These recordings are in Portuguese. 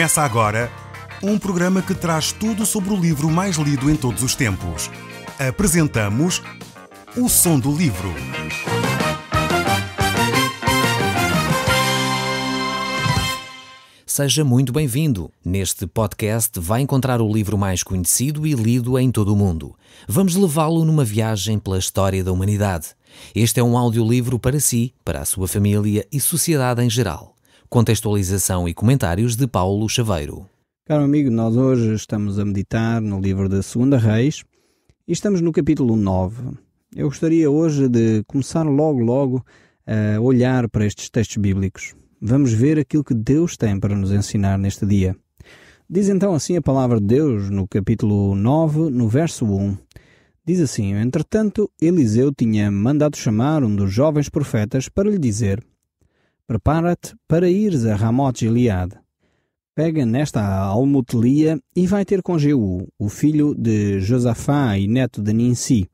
Começa agora um programa que traz tudo sobre o livro mais lido em todos os tempos. Apresentamos O Som do Livro. Seja muito bem-vindo. Neste podcast vai encontrar o livro mais conhecido e lido em todo o mundo. Vamos levá-lo numa viagem pela história da humanidade. Este é um audiolivro para si, para a sua família e sociedade em geral. Contextualização e comentários de Paulo Chaveiro. Caro amigo, nós hoje estamos a meditar no livro da 2 Reis e estamos no capítulo 9. Eu gostaria hoje de começar logo a olhar para estes textos bíblicos. Vamos ver aquilo que Deus tem para nos ensinar neste dia. Diz então assim a palavra de Deus no capítulo 9, no verso 1. Diz assim: Entretanto, Eliseu tinha mandado chamar um dos jovens profetas para lhe dizer: Prepara-te para ires a Ramote-Gileade. Pega nesta almotelia e vai ter com Jeú, o filho de Josafá e neto de Ninsi.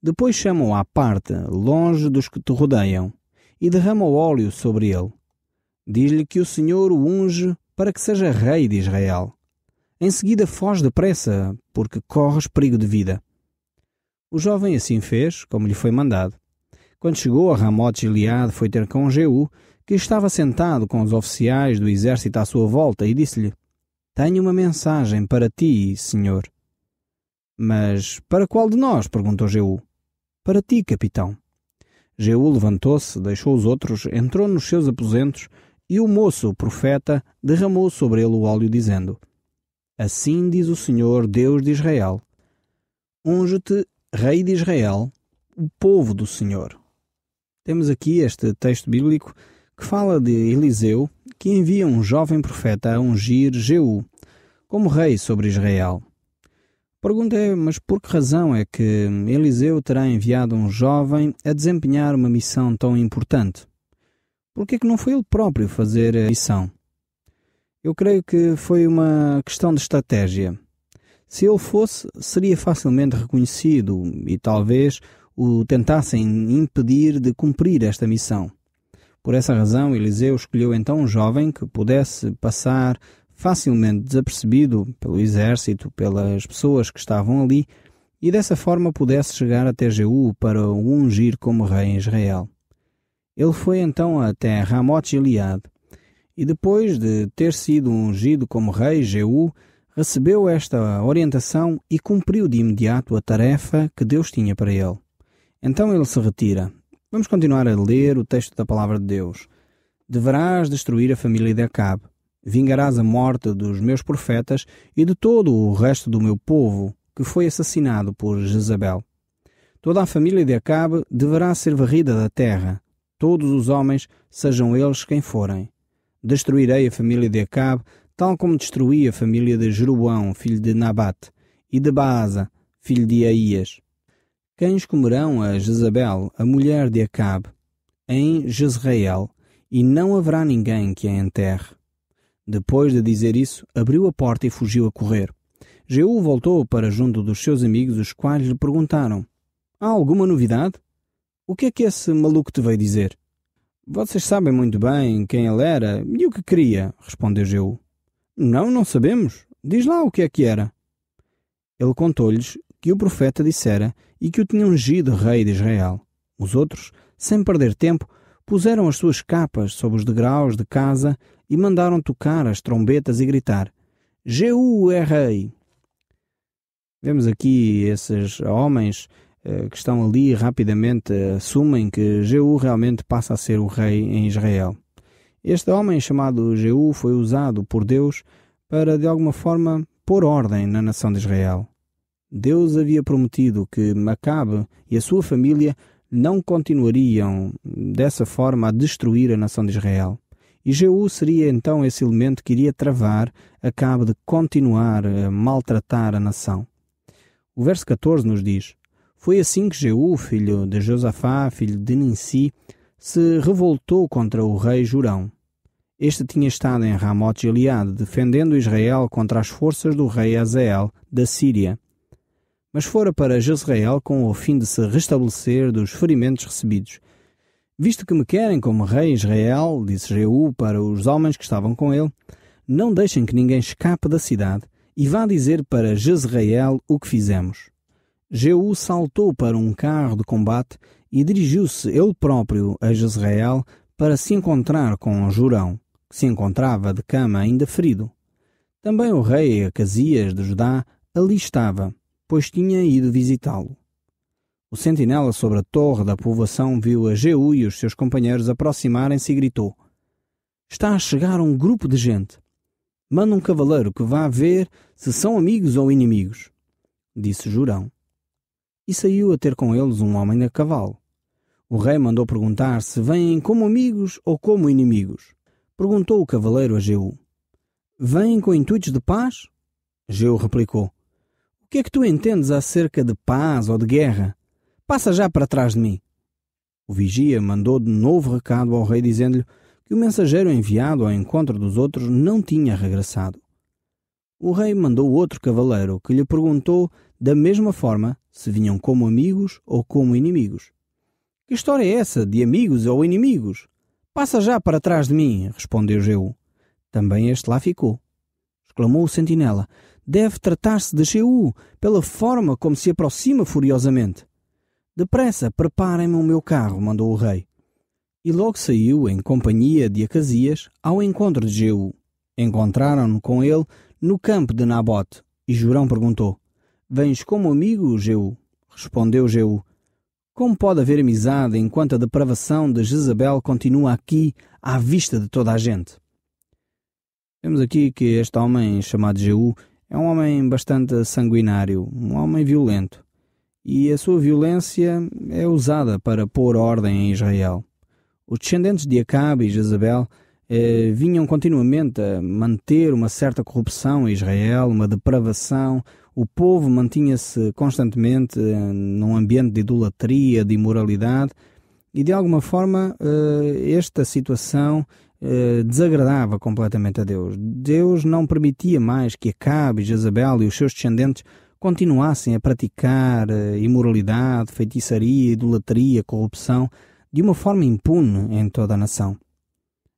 Depois chama-o à parte, longe dos que te rodeiam, e derrama o óleo sobre ele. Diz-lhe que o Senhor o unge para que seja rei de Israel. Em seguida foge depressa, porque corres perigo de vida. O jovem assim fez, como lhe foi mandado. Quando chegou a Ramote-Gileade, foi ter com Jeú, que estava sentado com os oficiais do exército à sua volta, e disse-lhe: Tenho uma mensagem para ti, Senhor. Mas para qual de nós? Perguntou Jeú. Para ti, capitão. Jeú levantou-se, deixou os outros, entrou nos seus aposentos, e o moço, o profeta, derramou sobre ele o óleo, dizendo: Assim diz o Senhor, Deus de Israel: Unge-te, rei de Israel, o povo do Senhor. Temos aqui este texto bíblico que fala de Eliseu, que envia um jovem profeta a ungir Jeú como rei sobre Israel. A pergunta é: mas por que razão é que Eliseu terá enviado um jovem a desempenhar uma missão tão importante? Por que é que não foi ele próprio fazer a missão? Eu creio que foi uma questão de estratégia. Se ele fosse, seria facilmente reconhecido e talvez o tentassem impedir de cumprir esta missão. Por essa razão, Eliseu escolheu então um jovem que pudesse passar facilmente desapercebido pelo exército, pelas pessoas que estavam ali, e dessa forma pudesse chegar até Jeú para o ungir como rei em Israel. Ele foi então até Ramote-Gileade, e depois de ter sido ungido como rei, Jeú recebeu esta orientação e cumpriu de imediato a tarefa que Deus tinha para ele. Então ele se retira. Vamos continuar a ler o texto da palavra de Deus. Deverás destruir a família de Acabe. Vingarás a morte dos meus profetas e de todo o resto do meu povo, que foi assassinado por Jezabel. Toda a família de Acabe deverá ser varrida da terra, todos os homens, sejam eles quem forem. Destruirei a família de Acabe, tal como destruí a família de Jeroboão, filho de Nabate, e de Baasa, filho de Aías. Cães comerão a Jezabel, a mulher de Acabe, em Jezreel, e não haverá ninguém que a enterre. Depois de dizer isso, abriu a porta e fugiu a correr. Jeú voltou para junto dos seus amigos, os quais lhe perguntaram: Há alguma novidade? O que é que esse maluco te veio dizer? Vocês sabem muito bem quem ele era e o que queria, respondeu Jeú. Não sabemos. Diz lá o que é que era. Ele contou-lhes que o profeta dissera e que o tinha ungido rei de Israel. Os outros, sem perder tempo, puseram as suas capas sob os degraus de casa e mandaram tocar as trombetas e gritar: Jeú é rei! Vemos aqui esses homens que estão ali rapidamente assumem que Jeú realmente passa a ser o rei em Israel. Este homem chamado Jeú foi usado por Deus para, de alguma forma, pôr ordem na nação de Israel. Deus havia prometido que Acabe e a sua família não continuariam dessa forma a destruir a nação de Israel. E Jeú seria então esse elemento que iria travar Acabe de continuar a maltratar a nação. O verso 14 nos diz: Foi assim que Jeú, filho de Josafá, filho de Ninsi, se revoltou contra o rei Jorão. Este tinha estado em Ramote-Gileade, defendendo Israel contra as forças do rei Hazael, da Síria. Mas fora para Jezreel com o fim de se restabelecer dos ferimentos recebidos. Visto que me querem como rei Israel, disse Jeú para os homens que estavam com ele, não deixem que ninguém escape da cidade e vá dizer para Jezreel o que fizemos. Jeú saltou para um carro de combate e dirigiu-se ele próprio a Jezreel para se encontrar com Jorão, que se encontrava de cama ainda ferido. Também o rei Acasias de Judá ali estava, pois tinha ido visitá-lo. O sentinela sobre a torre da povoação viu a Jeú e os seus companheiros aproximarem-se e gritou: "Está a chegar um grupo de gente. Manda um cavaleiro que vá ver se são amigos ou inimigos", disse Jorão. E saiu a ter com eles um homem a cavalo. O rei mandou perguntar se vêm como amigos ou como inimigos. Perguntou o cavaleiro a Jeú: "Vêm com intuitos de paz?" Jeú replicou: "O que é que tu entendes acerca de paz ou de guerra? Passa já para trás de mim." O vigia mandou de novo recado ao rei, dizendo-lhe que o mensageiro enviado ao encontro dos outros não tinha regressado. O rei mandou outro cavaleiro, que lhe perguntou da mesma forma se vinham como amigos ou como inimigos. "Que história é essa de amigos ou inimigos? Passa já para trás de mim", respondeu Jeú. Também este lá ficou. Exclamou o sentinela: "Deve tratar-se de Jeú, pela forma como se aproxima furiosamente." "Depressa, preparem-me o meu carro", mandou o rei. E logo saiu, em companhia de Acasias, ao encontro de Jeú. Encontraram-no com ele no campo de Nabote, e Jorão perguntou: "Vens como amigo, Jeú?" Respondeu Jeú: "Como pode haver amizade enquanto a depravação de Jezabel continua aqui à vista de toda a gente?" Vemos aqui que este homem chamado Jeú é um homem bastante sanguinário, um homem violento. E a sua violência é usada para pôr ordem em Israel. Os descendentes de Acabe e Jezabel vinham continuamente a manter uma certa corrupção em Israel, uma depravação. O povo mantinha-se constantemente num ambiente de idolatria, de imoralidade, e de alguma forma esta situação desagradava completamente a Deus. Deus não permitia mais que Acabe, Jezabel e os seus descendentes continuassem a praticar imoralidade, feitiçaria, idolatria, corrupção, de uma forma impune em toda a nação.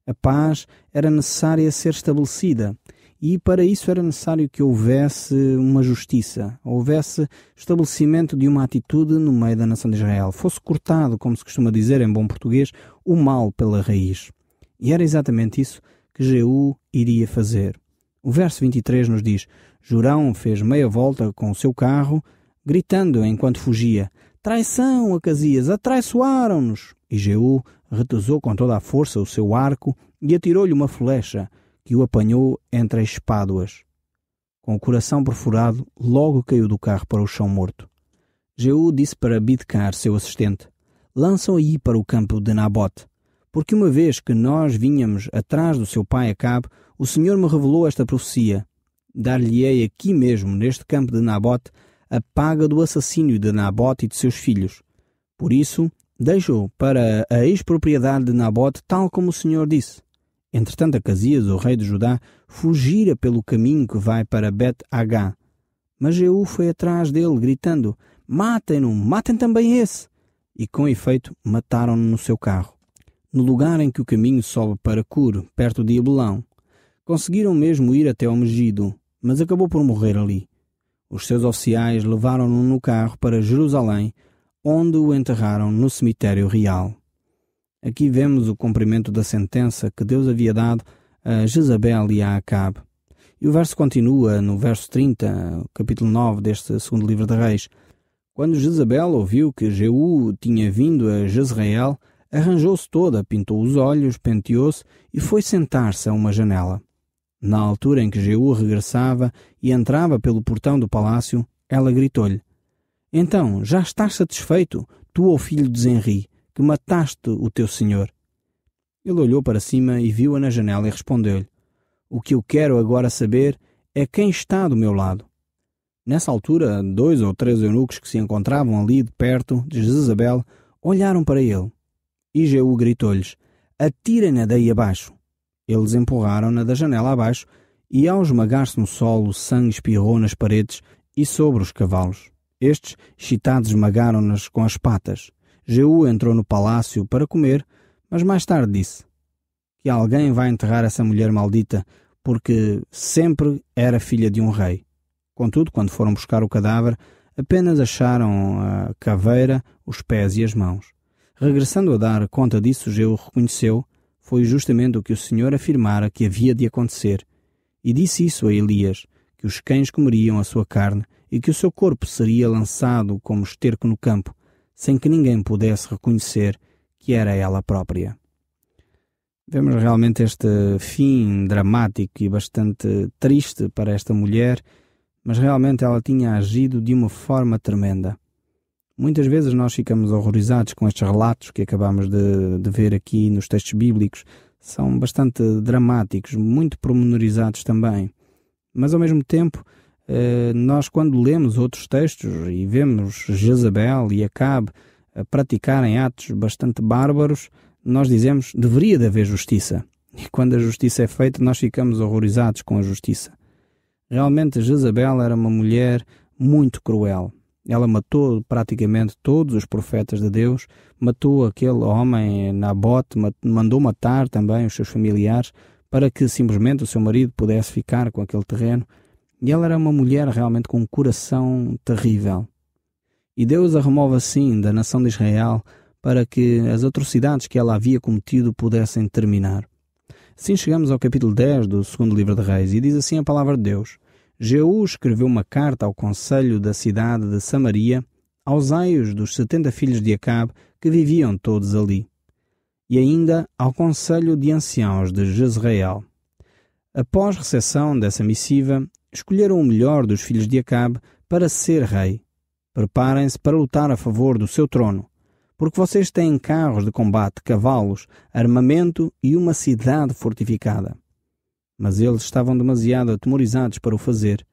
A paz era necessária ser estabelecida, e para isso era necessário que houvesse uma justiça, houvesse estabelecimento de uma atitude no meio da nação de Israel, fosse cortado, como se costuma dizer em bom português, o mal pela raiz. E era exatamente isso que Jeú iria fazer. O verso 23 nos diz: Jorão fez meia volta com o seu carro, gritando enquanto fugia: "Traição, Acasias, atraiçoaram-nos!" E Jeú retesou com toda a força o seu arco e atirou-lhe uma flecha, que o apanhou entre as espáduas. Com o coração perfurado, logo caiu do carro para o chão morto. Jeú disse para Bidkar, seu assistente: "Lançam aí para o campo de Nabote, porque uma vez que nós vinhamos atrás do seu pai Acabe, o Senhor me revelou esta profecia: dar-lhe-ei aqui mesmo, neste campo de Nabote, a paga do assassínio de Nabote e de seus filhos. Por isso, deixo para a expropriedade de Nabote, tal como o Senhor disse." Entretanto, Acasias, o rei de Judá, fugira pelo caminho que vai para Bet-Agá. Mas Jeú foi atrás dele, gritando: "Matem-no, matem também esse!" E, com efeito, mataram-no no seu carro, no lugar em que o caminho sobe para Cur, perto de Ibelão. Conseguiram mesmo ir até ao Megido, mas acabou por morrer ali. Os seus oficiais levaram-no no carro para Jerusalém, onde o enterraram no cemitério real. Aqui vemos o cumprimento da sentença que Deus havia dado a Jezabel e a Acabe. E o verso continua no verso 30, capítulo 9 deste segundo livro de Reis. Quando Jezabel ouviu que Jeú tinha vindo a Jezreel, arranjou-se toda, pintou os olhos, penteou-se e foi sentar-se a uma janela. Na altura em que Jeú regressava e entrava pelo portão do palácio, ela gritou-lhe: "Então, já estás satisfeito, tu, ó filho de Zenri, que mataste o teu senhor?" Ele olhou para cima e viu-a na janela e respondeu-lhe: "O que eu quero agora saber é quem está do meu lado." Nessa altura, 2 ou 3 eunucos que se encontravam ali de perto de Jezabel olharam para ele. E Jeú gritou-lhes: "Atirem-na daí abaixo." Eles empurraram-na da janela abaixo e, ao esmagar-se no solo, o sangue espirrou nas paredes e sobre os cavalos. Estes, excitados, esmagaram-nas com as patas. Jeú entrou no palácio para comer, mas mais tarde disse: "Que alguém vai enterrar essa mulher maldita, porque sempre era filha de um rei. Contudo, quando foram buscar o cadáver, apenas acharam a caveira, os pés e as mãos. Regressando a dar conta disso, Jeú reconheceu, foi justamente o que o Senhor afirmara que havia de acontecer, e disse isso a Elias, que os cães comeriam a sua carne e que o seu corpo seria lançado como esterco no campo, sem que ninguém pudesse reconhecer que era ela própria. Vemos realmente este fim dramático e bastante triste para esta mulher, mas realmente ela tinha agido de uma forma tremenda. Muitas vezes nós ficamos horrorizados com estes relatos que acabamos de ver aqui nos textos bíblicos. São bastante dramáticos, muito pormenorizados também. Mas ao mesmo tempo, nós quando lemos outros textos e vemos Jezabel e Acabe praticarem atos bastante bárbaros, nós dizemos, deveria de haver justiça. E quando a justiça é feita, nós ficamos horrorizados com a justiça. Realmente Jezabel era uma mulher muito cruel. Ela matou praticamente todos os profetas de Deus, matou aquele homem Nabote, mandou matar também os seus familiares para que simplesmente o seu marido pudesse ficar com aquele terreno. E ela era uma mulher realmente com um coração terrível. E Deus a remove assim da nação de Israel para que as atrocidades que ela havia cometido pudessem terminar. Assim chegamos ao capítulo 10 do segundo livro de Reis e diz assim a palavra de Deus. Jeú escreveu uma carta ao conselho da cidade de Samaria, aos aios dos 70 filhos de Acabe, que viviam todos ali, e ainda ao conselho de anciãos de Jezreel. Após recepção dessa missiva, escolheram o melhor dos filhos de Acabe para ser rei. Preparem-se para lutar a favor do seu trono, porque vocês têm carros de combate, cavalos, armamento e uma cidade fortificada. Mas eles estavam demasiado atemorizados para o fazer.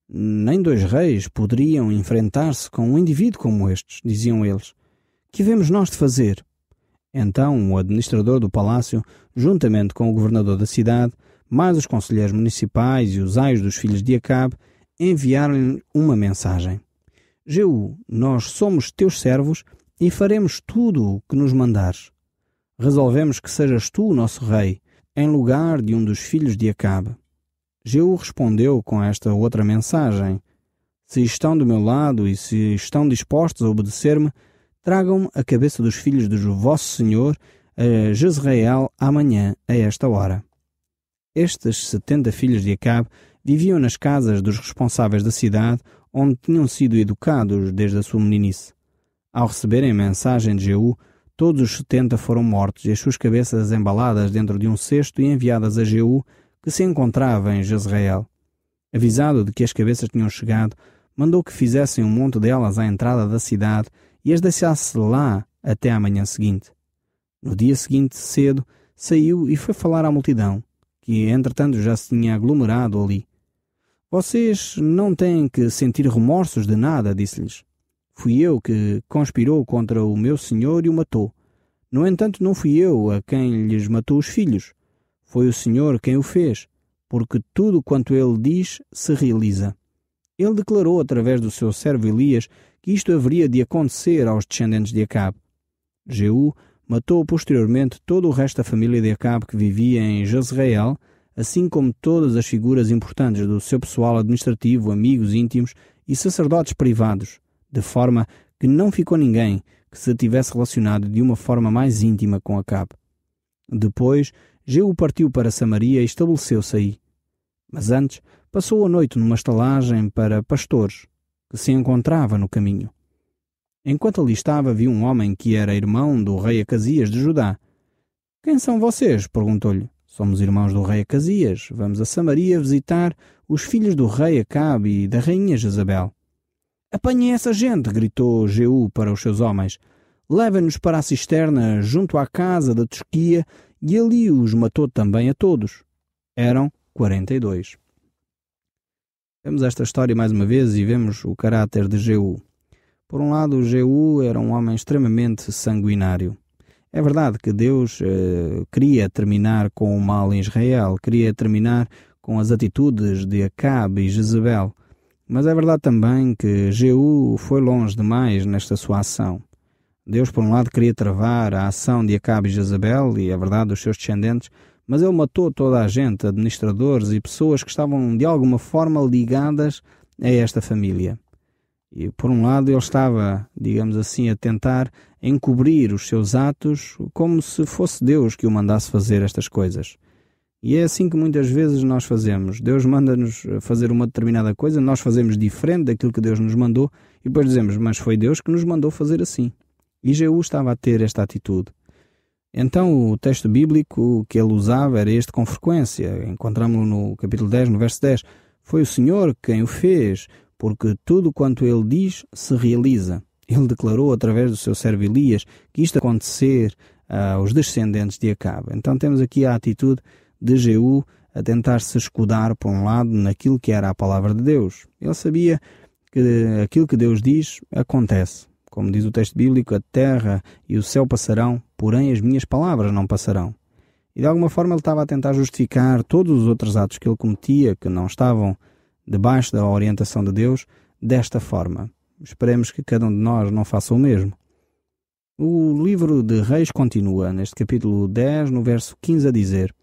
Nem 2 reis poderiam enfrentar-se com um indivíduo como estes, diziam eles. Que havemos nós de fazer? Então o administrador do palácio, juntamente com o governador da cidade, mais os conselheiros municipais e os aios dos filhos de Acabe, enviaram-lhe uma mensagem. Jeú, nós somos teus servos e faremos tudo o que nos mandares. Resolvemos que sejas tu o nosso rei, em lugar de um dos filhos de Acabe. Jeú respondeu com esta outra mensagem. Se estão do meu lado e se estão dispostos a obedecer-me, tragam-me a cabeça dos filhos do vosso Senhor a Jezreel amanhã, a esta hora. Estes 70 filhos de Acabe viviam nas casas dos responsáveis da cidade, onde tinham sido educados desde a sua meninice. Ao receberem a mensagem de Jeú, todos os 70 foram mortos e as suas cabeças embaladas dentro de um cesto e enviadas a Jeú, que se encontrava em Jezreel. Avisado de que as cabeças tinham chegado, mandou que fizessem um monte delas à entrada da cidade e as deixasse lá até à manhã seguinte. No dia seguinte, cedo, saiu e foi falar à multidão, que entretanto já se tinha aglomerado ali. Vocês não têm que sentir remorsos de nada, disse-lhes. Fui eu que conspirou contra o meu senhor e o matou. No entanto, não fui eu a quem lhes matou os filhos. Foi o Senhor quem o fez, porque tudo quanto ele diz se realiza. Ele declarou através do seu servo Elias que isto haveria de acontecer aos descendentes de Acabe. Jeú matou posteriormente todo o resto da família de Acabe que vivia em Jezreel, assim como todas as figuras importantes do seu pessoal administrativo, amigos íntimos e sacerdotes privados, de forma que não ficou ninguém que se tivesse relacionado de uma forma mais íntima com Acabe. Depois, Jeú partiu para Samaria e estabeleceu-se aí. Mas antes, passou a noite numa estalagem para pastores, que se encontrava no caminho. Enquanto ali estava, viu um homem que era irmão do rei Acasias de Judá. — Quem são vocês? — perguntou-lhe. — Somos irmãos do rei Acasias. Vamos a Samaria visitar os filhos do rei Acabe e da rainha Jezabel. — Apanhem essa gente! — gritou Jeú para os seus homens. — Levem-nos para a cisterna junto à casa da tosquia, e ali os matou também a todos. Eram 42. Vemos esta história mais uma vez e vemos o caráter de Jeú. Por um lado, Jeú era um homem extremamente sanguinário. É verdade que Deus queria terminar com o mal em Israel, queria terminar com as atitudes de Acabe e Jezabel. Mas é verdade também que Jeú foi longe demais nesta sua ação. Deus, por um lado, queria travar a ação de Acabe e Jezabel e, a verdade, dos seus descendentes, mas ele matou toda a gente, administradores e pessoas que estavam de alguma forma ligadas a esta família. E por um lado ele estava, digamos assim, a tentar encobrir os seus atos como se fosse Deus que o mandasse fazer estas coisas. E é assim que muitas vezes nós fazemos. Deus manda-nos fazer uma determinada coisa, nós fazemos diferente daquilo que Deus nos mandou e depois dizemos, mas foi Deus que nos mandou fazer assim. E Jeú estava a ter esta atitude. Então o texto bíblico que ele usava era este com frequência. Encontramos-lo no capítulo 10, no verso 10. Foi o Senhor quem o fez, porque tudo quanto ele diz se realiza. Ele declarou através do seu servo Elias que isto ia acontecer aos descendentes de Acabe. Então temos aqui a atitude de Jeú a tentar se escudar, por um lado, naquilo que era a palavra de Deus. Ele sabia que aquilo que Deus diz acontece. Como diz o texto bíblico, a terra e o céu passarão, porém as minhas palavras não passarão. E de alguma forma ele estava a tentar justificar todos os outros atos que ele cometia, que não estavam debaixo da orientação de Deus, desta forma. Esperemos que cada um de nós não faça o mesmo. O livro de Reis continua, neste capítulo 10, no verso 15, a dizer: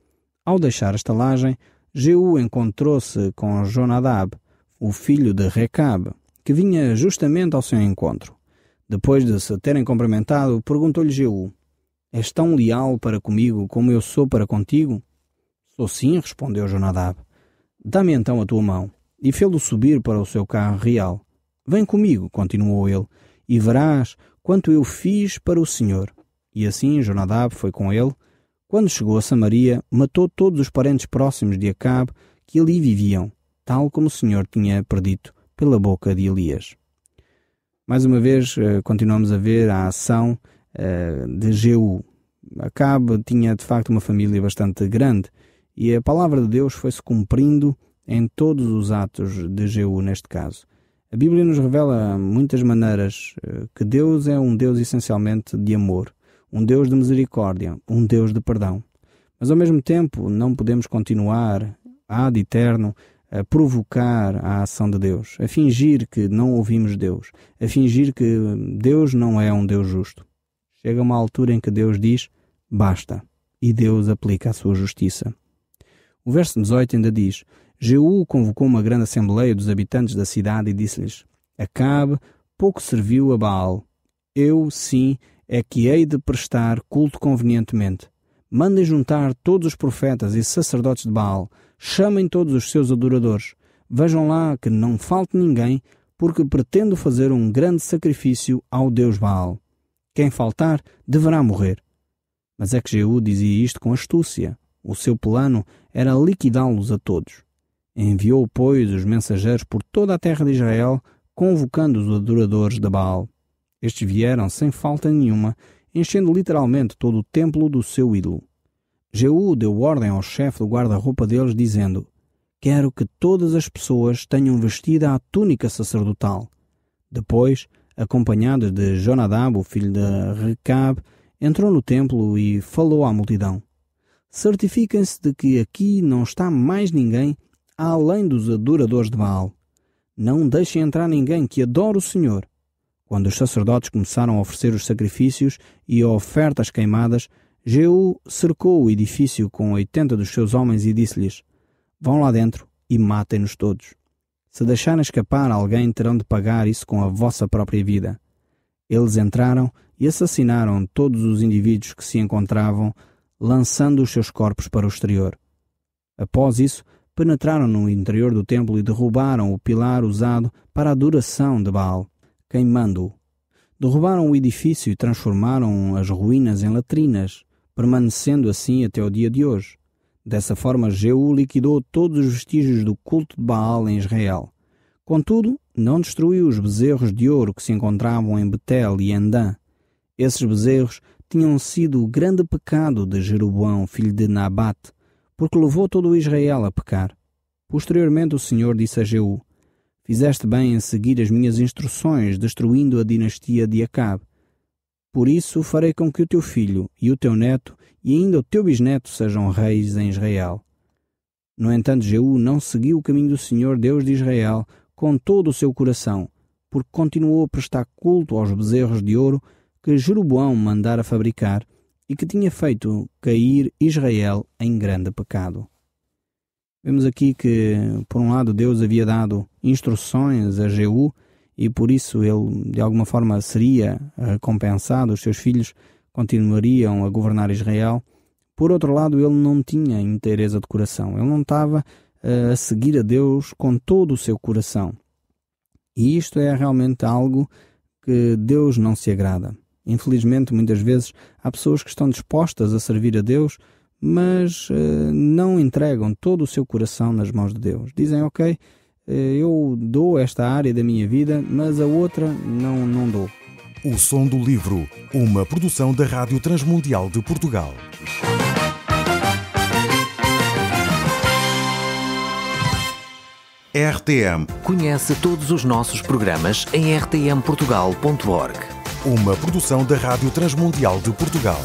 Ao deixar a estalagem, Jeú encontrou-se com Jonadab, o filho de Recabe, que vinha justamente ao seu encontro. Depois de se terem cumprimentado, perguntou-lhe Jeú: És tão leal para comigo como eu sou para contigo? Sou sim, respondeu Jonadab. Dá-me então a tua mão. E fê-lo subir para o seu carro real. Vem comigo, continuou ele, e verás quanto eu fiz para o Senhor. E assim Jonadab foi com ele. Quando chegou a Samaria, matou todos os parentes próximos de Acabe que ali viviam, tal como o Senhor tinha predito pela boca de Elias. Mais uma vez, continuamos a ver a ação de Jeú. Acabe tinha de facto uma família bastante grande e a palavra de Deus foi-se cumprindo em todos os atos de Jeú neste caso. A Bíblia nos revela muitas maneiras que Deus é um Deus essencialmente de amor, um Deus de misericórdia, um Deus de perdão. Mas ao mesmo tempo não podemos continuar ad eterno a provocar a ação de Deus, a fingir que não ouvimos Deus, a fingir que Deus não é um Deus justo. Chega uma altura em que Deus diz, basta, e Deus aplica a sua justiça. O verso 18 ainda diz, Jeú convocou uma grande assembleia dos habitantes da cidade e disse-lhes, Acabe pouco serviu a Baal. Eu, sim, é que hei de prestar culto convenientemente. Mandem juntar todos os profetas e sacerdotes de Baal. Chamem todos os seus adoradores. Vejam lá que não falte ninguém, porque pretendo fazer um grande sacrifício ao Deus Baal. Quem faltar deverá morrer. Mas é que Jeú dizia isto com astúcia. O seu plano era liquidá-los a todos. Enviou, pois, os mensageiros por toda a terra de Israel, convocando os adoradores de Baal. Estes vieram sem falta nenhuma, enchendo literalmente todo o templo do seu ídolo. Jeú deu ordem ao chefe do guarda-roupa deles, dizendo, Quero que todas as pessoas tenham vestida a túnica sacerdotal. Depois, acompanhado de Jonadab, o filho de Recabe, entrou no templo e falou à multidão. Certifiquem-se de que aqui não está mais ninguém além dos adoradores de Baal. Não deixem entrar ninguém que adore o Senhor. Quando os sacerdotes começaram a oferecer os sacrifícios e ofertas queimadas, Jeú cercou o edifício com 80 dos seus homens e disse-lhes, Vão lá dentro e matem-nos todos. Se deixarem escapar alguém, terão de pagar isso com a vossa própria vida. Eles entraram e assassinaram todos os indivíduos que se encontravam, lançando os seus corpos para o exterior. Após isso, penetraram no interior do templo e derrubaram o pilar usado para a adoração de Baal, queimando-o. Derrubaram o edifício e transformaram as ruínas em latrinas, permanecendo assim até o dia de hoje. Dessa forma, Jeú liquidou todos os vestígios do culto de Baal em Israel. Contudo, não destruiu os bezerros de ouro que se encontravam em Betel e em Dan. Esses bezerros tinham sido o grande pecado de Jeroboão, filho de Nabate, porque levou todo o Israel a pecar. Posteriormente o Senhor disse a Jeú, Fizeste bem em seguir as minhas instruções, destruindo a dinastia de Acabe. Por isso farei com que o teu filho e o teu neto e ainda o teu bisneto sejam reis em Israel. No entanto, Jeú não seguiu o caminho do Senhor Deus de Israel com todo o seu coração, porque continuou a prestar culto aos bezerros de ouro que Jeroboão mandara fabricar e que tinha feito cair Israel em grande pecado. Vemos aqui que, por um lado, Deus havia dado instruções a Jeú e por isso ele, de alguma forma, seria recompensado, os seus filhos continuariam a governar Israel. Por outro lado, ele não tinha inteireza de coração, ele não estava a seguir a Deus com todo o seu coração. E isto é realmente algo que Deus não se agrada. Infelizmente, muitas vezes, há pessoas que estão dispostas a servir a Deus, mas não entregam todo o seu coração nas mãos de Deus. Dizem, ok, eu dou esta área da minha vida, mas a outra não dou. O Som do Livro, uma produção da Rádio Transmundial de Portugal. RTM. Conhece todos os nossos programas em rtmportugal.org. Uma produção da Rádio Transmundial de Portugal.